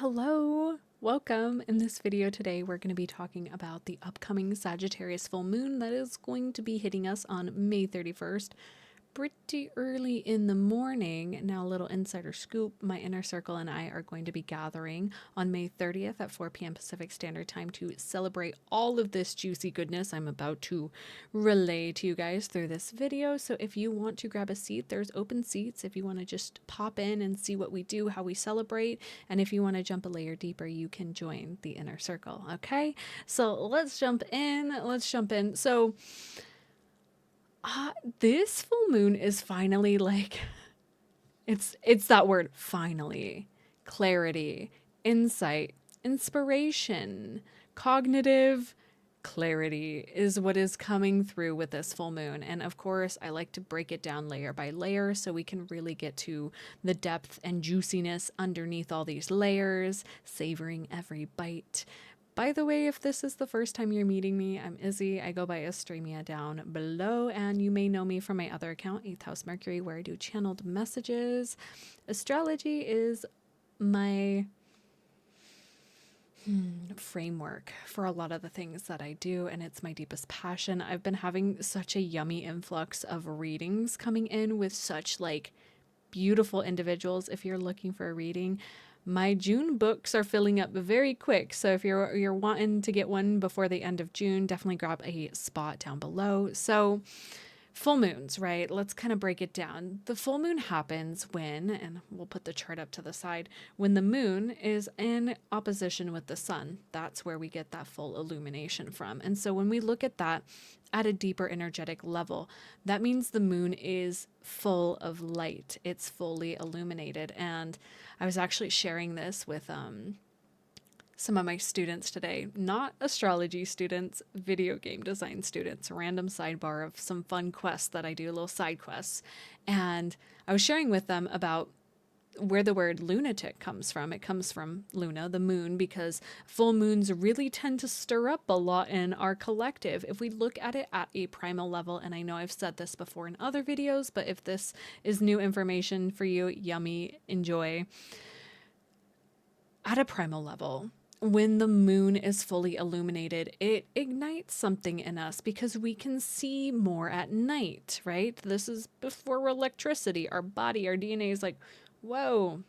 Hello, welcome. In this video today, we're going to be talking about the upcoming Sagittarius full moon that is going to be hitting us on May 31st, pretty early in the morning. Now, a little insider scoop, my inner circle and I are going to be gathering on May 30th at 4 p.m. Pacific Standard Time to celebrate all of this juicy goodness I'm about to relay to you guys through this video. So if you want to grab a seat, there's open seats. If you want to just pop in and see what we do, how we celebrate, and if you want to jump a layer deeper, you can join the inner circle. Okay, so let's jump in. So this full moon is finally like it's that word finally. Clarity, insight, inspiration, cognitive clarity is what is coming through with this full moon. And of course, I like to break it down layer by layer so we can really get to the depth and juiciness underneath all these layers, savoring every bite. By the way, if this is the first time you're meeting me, I'm Izzy. I go by Astremia down below, and you may know me from my other account, 8th House Mercury, where I do channeled messages. Astrology is my framework for a lot of the things that I do, and it's my deepest passion. I've been having such a yummy influx of readings coming in with such beautiful individuals. If you're looking for a reading, my June books are filling up very quick. So if you're wanting to get one before the end of June, definitely grab a spot down below. So full moons, right? Let's kind of break it down. The full moon happens when, and we'll put the chart up to the side, when the moon is in opposition with the sun. That's where we get that full illumination from. And so when we look at that at a deeper energetic level, that means the moon is full of light. It's fully illuminated. And I was actually sharing this with some of my students today, not astrology students, video game design students, a random sidebar of some fun quests that I do, little side quests. And I was sharing with them about where the word lunatic comes from. It comes from Luna, the moon, because full moons really tend to stir up a lot in our collective. If we look at it at a primal level, and I know I've said this before in other videos, but if this is new information for you, yummy, enjoy. At a primal level, when the moon is fully illuminated, it ignites something in us because we can see more at night, right? This is before electricity. Our body, our DNA is like, whoa,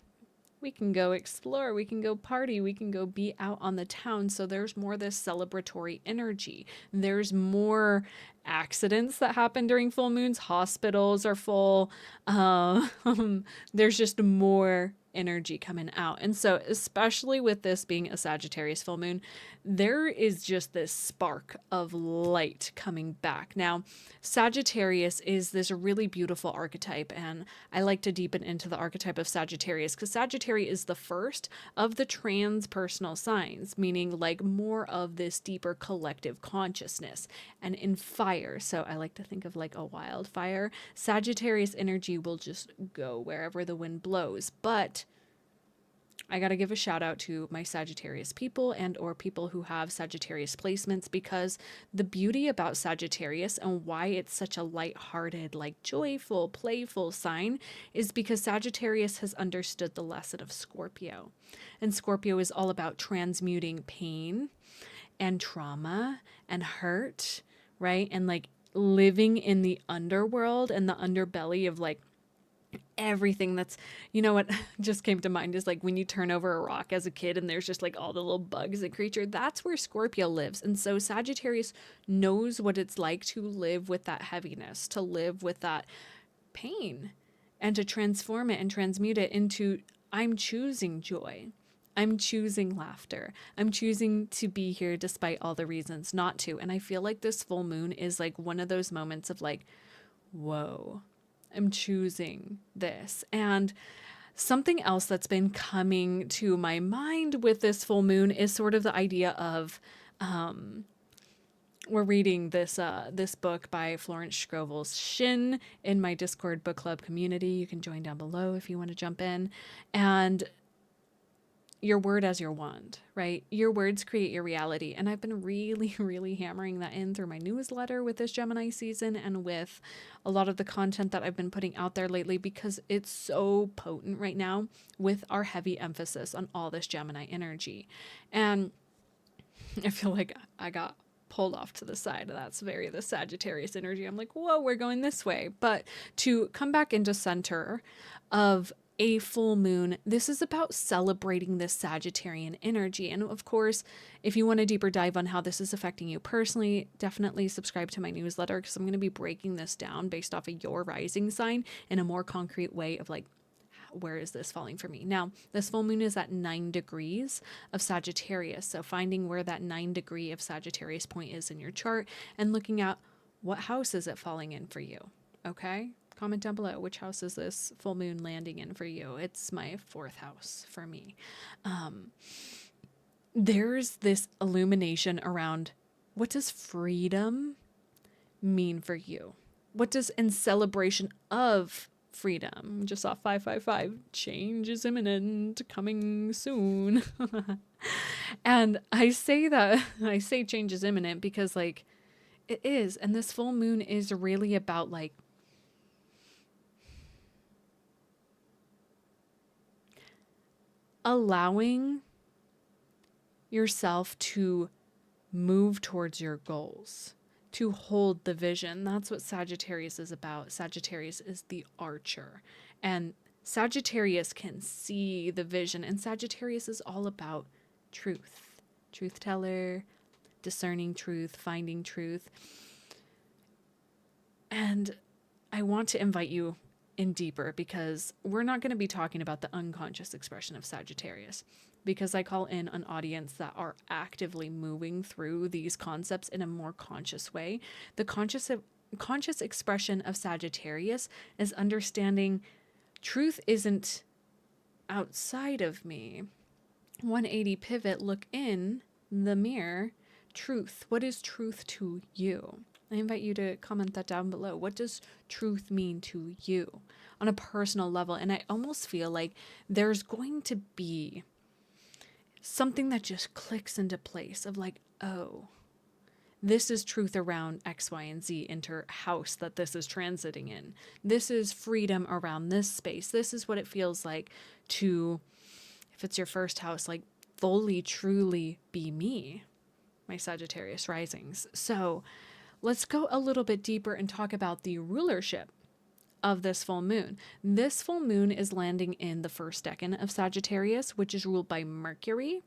we can go explore, we can go party, we can go be out on the town. So there's more this celebratory energy. There's more accidents that happen during full moons. Hospitals are full. There's just more energy coming out. And so especially with this being a Sagittarius full moon, there is just this spark of light coming back. Now, Sagittarius is this really beautiful archetype, and I like to deepen into the archetype of Sagittarius because Sagittarius is the first of the transpersonal signs, meaning more of this deeper collective consciousness. And in fire, so I like to think of like a wildfire, Sagittarius energy will just go wherever the wind blows. But I got to give a shout out to my Sagittarius people and or people who have Sagittarius placements, because the beauty about Sagittarius and why it's such a lighthearted, joyful, playful sign is because Sagittarius has understood the lesson of Scorpio. And Scorpio is all about transmuting pain and trauma and hurt, right? And living in the underworld and the underbelly of everything that's, what just came to mind is when you turn over a rock as a kid and there's just all the little bugs and creature. That's where Scorpio lives. And so Sagittarius knows what it's like to live with that heaviness, to live with that pain, and to transform it and transmute it into, I'm choosing joy. I'm choosing laughter. I'm choosing to be here despite all the reasons not to. And I feel like this full moon is one of those moments of whoa, I'm choosing this. And something else that's been coming to my mind with this full moon is sort of the idea of, we're reading this book by Florence Scovel's Shin in my Discord book club community. You can join down below if you want to jump in. And your word as your wand, right? Your words create your reality. And I've been really, really hammering that in through my newsletter with this Gemini season and with a lot of the content that I've been putting out there lately, because it's so potent right now with our heavy emphasis on all this Gemini energy. And I feel like I got pulled off to the side. That's very the Sagittarius energy. I'm like, whoa, we're going this way. But to come back into center of a full moon, this is about celebrating this Sagittarian energy. And of course, if you want a deeper dive on how this is affecting you personally, definitely subscribe to my newsletter, because I'm going to be breaking this down based off of your rising sign in a more concrete way of like, where is this falling for me? Now, this full moon is at 9 degrees of Sagittarius. So finding where that 9 degree of Sagittarius point is in your chart and looking at what house is it falling in for you. Okay? Comment down below, which house is this full moon landing in for you? It's my 4th house for me. There's this illumination around, what does freedom mean for you? What does, in celebration of freedom, just saw 555, change is imminent, coming soon. And I say change is imminent because like it is. And this full moon is really about like allowing yourself to move towards your goals, to hold the vision. That's what Sagittarius is about. Sagittarius is the archer, and Sagittarius can see the vision, and Sagittarius is all about truth teller, discerning truth, finding truth. And I want to invite you in deeper, because we're not going to be talking about the unconscious expression of Sagittarius, because I call in an audience that are actively moving through these concepts in a more conscious way. The conscious expression of Sagittarius is understanding truth isn't outside of me. 180 pivot, look in the mirror. Truth. What is truth to you? I invite you to comment that down below. What does truth mean to you on a personal level? And I almost feel like there's going to be something that just clicks into place of like, oh, this is truth around X, Y, and Z inter house that this is transiting in. This is freedom around this space. This is what it feels like to, if it's your first house, like fully, truly be me, my Sagittarius risings. So let's go a little bit deeper and talk about the rulership of this full moon. This full moon is landing in the first decan of Sagittarius, which is ruled by Mercury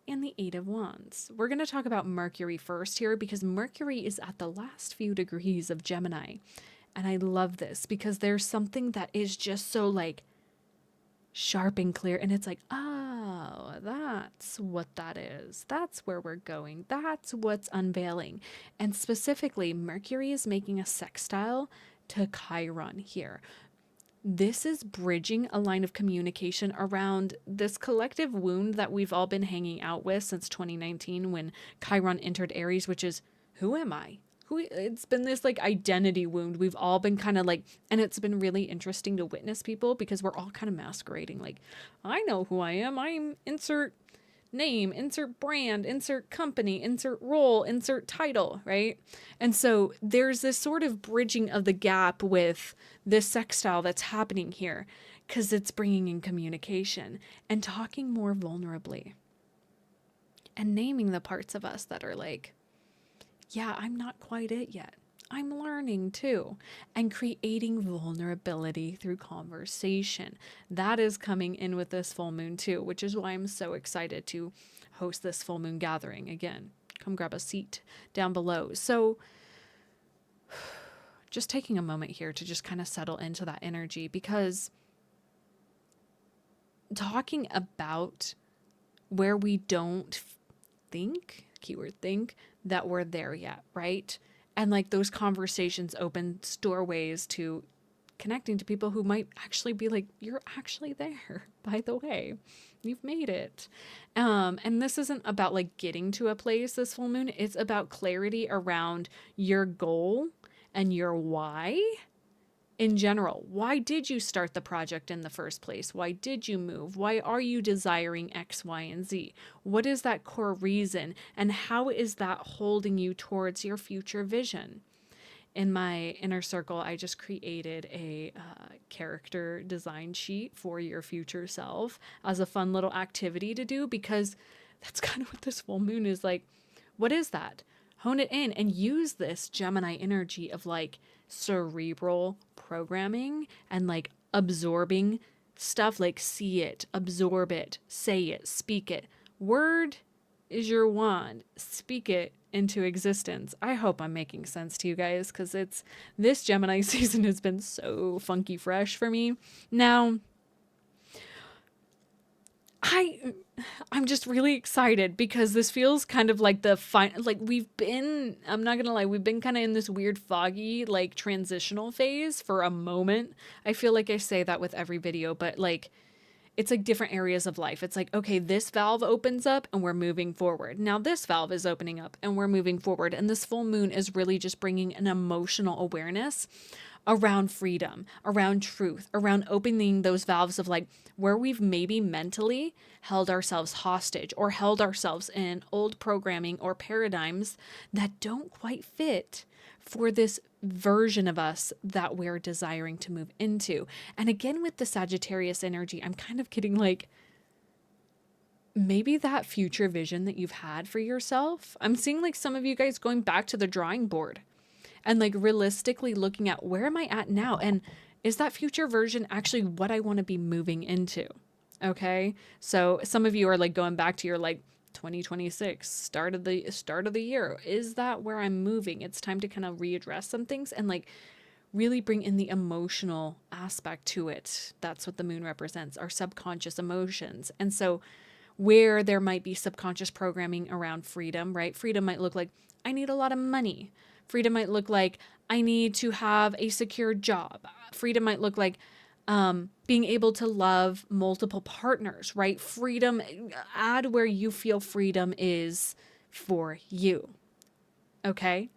and the 8 of Wands. We're going to talk about Mercury first here, because Mercury is at the last few degrees of Gemini. And I love this because there's something that is just so like sharp and clear. And it's like, oh, that's what that is. That's where we're going. That's what's unveiling. And specifically, Mercury is making a sextile to Chiron here. This is bridging a line of communication around this collective wound that we've all been hanging out with since 2019 when Chiron entered Aries, which is, who am I? It's been this like identity wound. We've all been kind of like, and it's been really interesting to witness people, because we're all kind of masquerading like, I know who I am. I'm insert name, insert brand, insert company, insert role, insert title, right? And so there's this sort of bridging of the gap with this sextile that's happening here, because it's bringing in communication and talking more vulnerably and naming the parts of us that are like, yeah, I'm not quite it yet. I'm learning too, and creating vulnerability through conversation. That is coming in with this full moon too, which is why I'm so excited to host this full moon gathering. Again, come grab a seat down below. So just taking a moment here to just kind of settle into that energy, because talking about where we don't think, keyword think, that we're there yet, right? And like those conversations open doorways to connecting to people who might actually be like, you're actually there, by the way, you've made it. And this isn't about like getting to a place this full moon. It's about clarity around your goal and your why in general. Why did you start the project in the first place? Why did you move? Why are you desiring X, Y, and Z? What is that core reason? And how is that holding you towards your future vision? In my inner circle, I just created a character design sheet for your future self as a fun little activity to do, because that's kind of what this full moon is like. What is that? Hone it in and use this Gemini energy of like cerebral programming and like absorbing stuff, like see it, absorb it, say it, speak it. Word is your wand. Speak it into existence. I hope I'm making sense to you guys, because this Gemini season has been so funky fresh for me. Now, I'm just really excited because this feels kind of like I'm not gonna lie, we've been kind of in this weird foggy like transitional phase for a moment. I feel like I say that with every video, but like it's like different areas of life. It's like, okay, this valve opens up and we're moving forward. Now this valve is opening up and we're moving forward. And this full moon is really just bringing an emotional awareness around freedom, around truth, around opening those valves of like where we've maybe mentally held ourselves hostage or held ourselves in old programming or paradigms that don't quite fit for this version of us that we're desiring to move into. And again, with the Sagittarius energy, I'm kind of getting like, maybe that future vision that you've had for yourself. I'm seeing like some of you guys going back to the drawing board and like realistically looking at, where am I at now? And is that future version actually what I want to be moving into? Okay. So some of you are like going back to your like 2026 start of the year. Is that where I'm moving? It's time to kind of readdress some things and like really bring in the emotional aspect to it. That's what the moon represents, our subconscious emotions. And so where there might be subconscious programming around freedom, right? Freedom might look like, I need a lot of money. Freedom might look like, I need to have a secure job. Freedom might look like being able to love multiple partners, right? Freedom, add where you feel freedom is for you. Okay?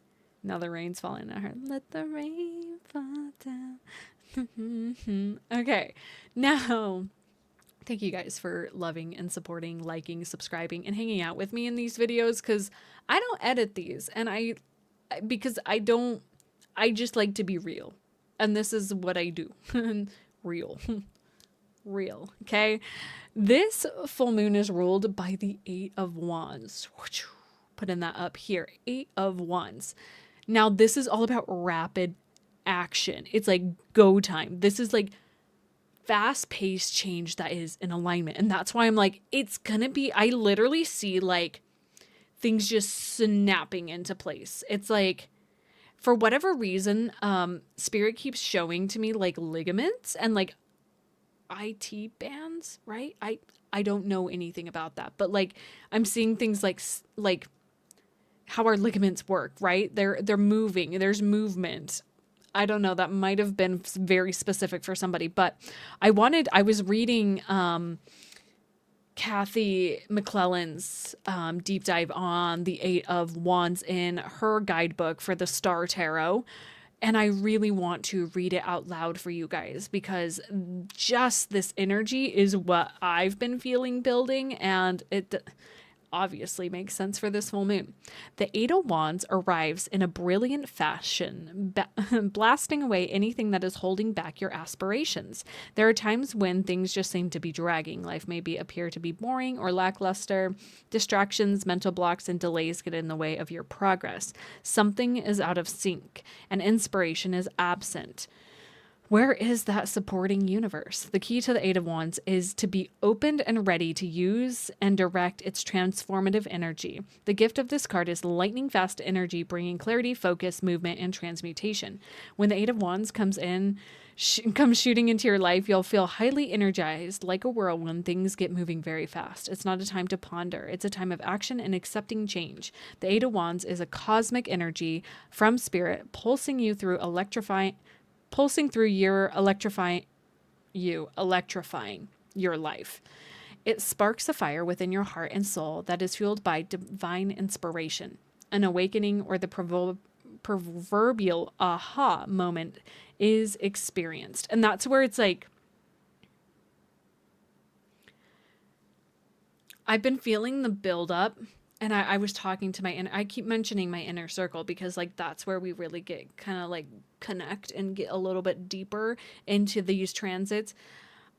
Now the rain's falling on her. Let the rain fall down. Okay. Now, thank you guys for loving and supporting, liking, subscribing, and hanging out with me in these videos, because I don't edit these and I just like to be real. And this is what I do. Real. Real. Okay. This full moon is ruled by the 8 of Wands. Putting that up here. 8 of Wands. Now, this is all about rapid action. It's like go time. This is like fast-paced change that is in alignment. And that's why I'm like, it's gonna be, I literally see like things just snapping into place. It's like, for whatever reason, spirit keeps showing to me like ligaments and like IT bands, right? I don't know anything about that, but like I'm seeing things like how our ligaments work, right? They're moving. There's movement. I don't know. That might have been very specific for somebody, but I was reading Kathy McClellan's deep dive on the 8 of Wands in her guidebook for the Star Tarot. And I really want to read it out loud for you guys, because just this energy is what I've been feeling building, and it obviously makes sense for this full moon. The 8 of Wands arrives in a brilliant fashion, blasting away anything that is holding back your aspirations. There are times when things just seem to be dragging. Life may appear to be boring or lackluster. Distractions, mental blocks, and delays get in the way of your progress. Something is out of sync, and inspiration is absent. Where is that supporting universe? The key to the 8 of Wands is to be opened and ready to use and direct its transformative energy. The gift of this card is lightning fast energy, bringing clarity, focus, movement, and transmutation. When the 8 of Wands comes shooting into your life, you'll feel highly energized, like a whirlwind. Things get moving very fast. It's not a time to ponder. It's a time of action and accepting change. The 8 of Wands is a cosmic energy from spirit, pulsing electrifying your life. It sparks a fire within your heart and soul that is fueled by divine inspiration, an awakening, or the proverbial aha moment is experienced. And that's where it's like, I've been feeling the buildup, and I was talking to I keep mentioning my inner circle because like that's where we really get kind of like connect and get a little bit deeper into these transits.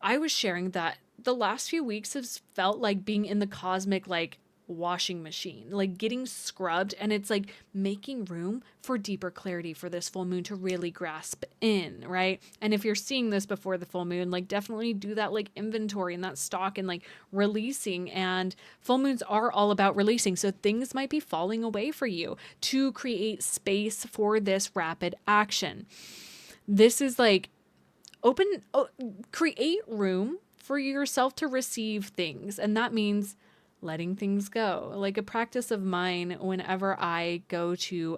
I was sharing that the last few weeks has felt like being in the cosmic like washing machine, like getting scrubbed, and it's like making room for deeper clarity for this full moon to really grasp in, right? And if you're seeing this before the full moon, like definitely do that like inventory and that stock and like releasing. And full moons are all about releasing, so things might be falling away for you to create space for this rapid action. This is like create room for yourself to receive things, and that means letting things go. Like a practice of mine whenever I go to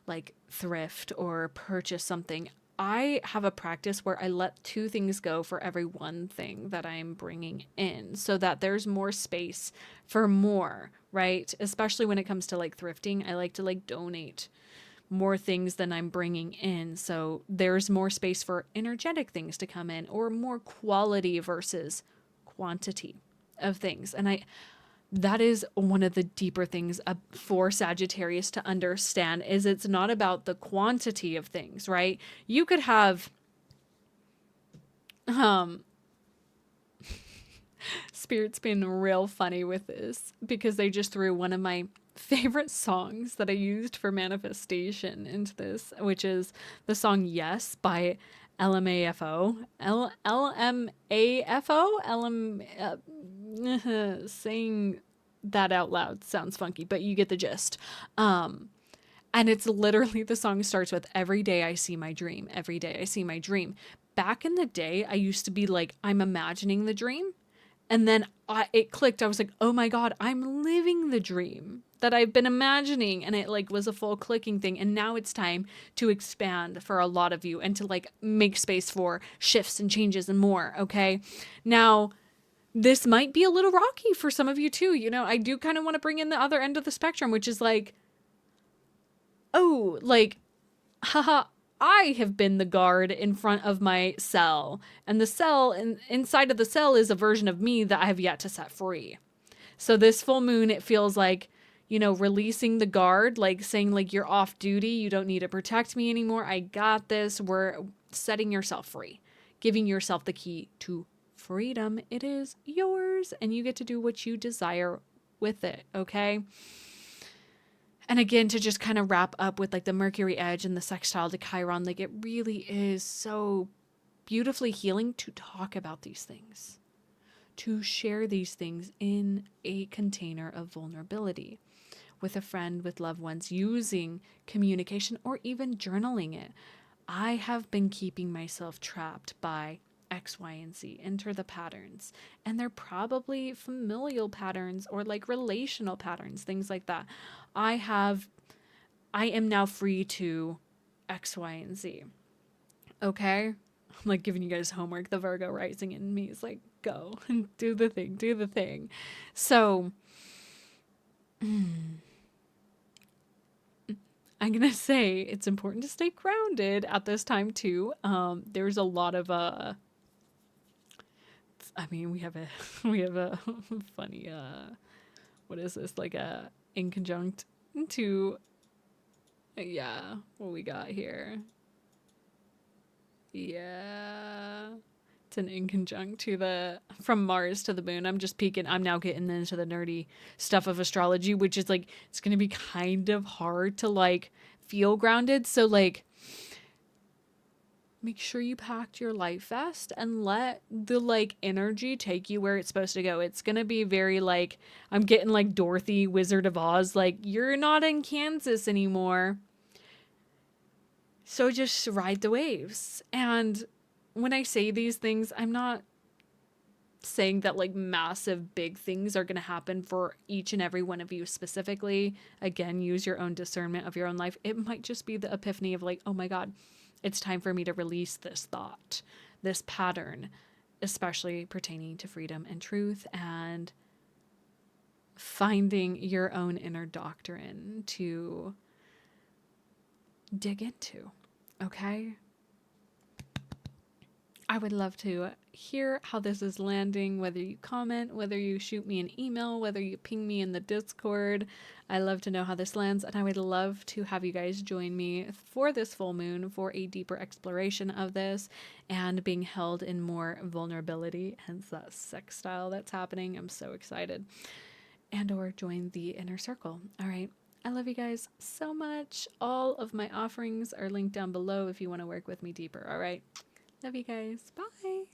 like thrift or purchase something, I have a practice where I let 2 things go for every 1 thing that I'm bringing in, so that there's more space for more, right? Especially when it comes to like thrifting, I like to like donate more things than I'm bringing in. So there's more space for energetic things to come in, or more quality versus quantity of things. And that is one of the deeper things for Sagittarius to understand, is it's not about the quantity of things, right? You could have Spirit's been real funny with this because they just threw one of my favorite songs that I used for manifestation into this, which is the song Yes by LMAFO. Saying that out loud sounds funky, but you get the gist. And it's literally, the song starts with, every day I see my dream. Every day I see my dream. Back in the day, I used to be like, I'm imagining the dream. And then it clicked. I was like, oh my God, I'm living the dream that I've been imagining. And it like was a full clicking thing. And now it's time to expand for a lot of you and to like make space for shifts and changes and more. Okay. Now, this might be a little rocky for some of you too. You know, I do kind of want to bring in the other end of the spectrum, which is like, oh, like, haha, I have been the guard in front of my cell, and the cell inside of the cell is a version of me that I have yet to set free. So this full moon, it feels like, you know, releasing the guard, like saying like, you're off duty, you don't need to protect me anymore, I got this. We're setting yourself free, giving yourself the key to freedom. It is yours, and you get to do what you desire with it, okay? And again, to just kind of wrap up with like the Mercury edge and the sextile to Chiron, like it really is so beautifully healing to talk about these things, to share these things in a container of vulnerability with a friend, with loved ones, using communication or even journaling it. I have been keeping myself trapped by X, Y, and Z. Enter the patterns. And they're probably familial patterns or like relational patterns, things like that. I am now free to X, Y, and Z. Okay? I'm like giving you guys homework. The Virgo rising in me is like, go and do the thing, do the thing. So, I'm going to say it's important to stay grounded at this time too. There's a lot of, we have a, we have a funny, what is this? Like a inconjunct to, yeah, what we got here. Yeah. It's an inconjunct to the, from Mars to the moon. I'm just peeking. I'm now getting into the nerdy stuff of astrology, which is like, it's going to be kind of hard to like feel grounded. So like, make sure you packed your life vest and let the like energy take you where it's supposed to go. It's going to be very like, I'm getting like Dorothy, Wizard of Oz, like you're not in Kansas anymore. So just ride the waves. And when I say these things, I'm not saying that like massive big things are going to happen for each and every one of you specifically. Again, use your own discernment of your own life. It might just be the epiphany of like, oh my God, it's time for me to release this thought, this pattern, especially pertaining to freedom and truth, and finding your own inner doctrine to dig into. Okay? I would love to hear how this is landing, whether you comment, whether you shoot me an email, whether you ping me in the Discord. I love to know how this lands, and I would love to have you guys join me for this full moon for a deeper exploration of this and being held in more vulnerability, hence that sextile that's happening. I'm so excited. And or join the inner circle. All right. I love you guys so much. All of my offerings are linked down below if you want to work with me deeper. All right. Love you guys. Bye.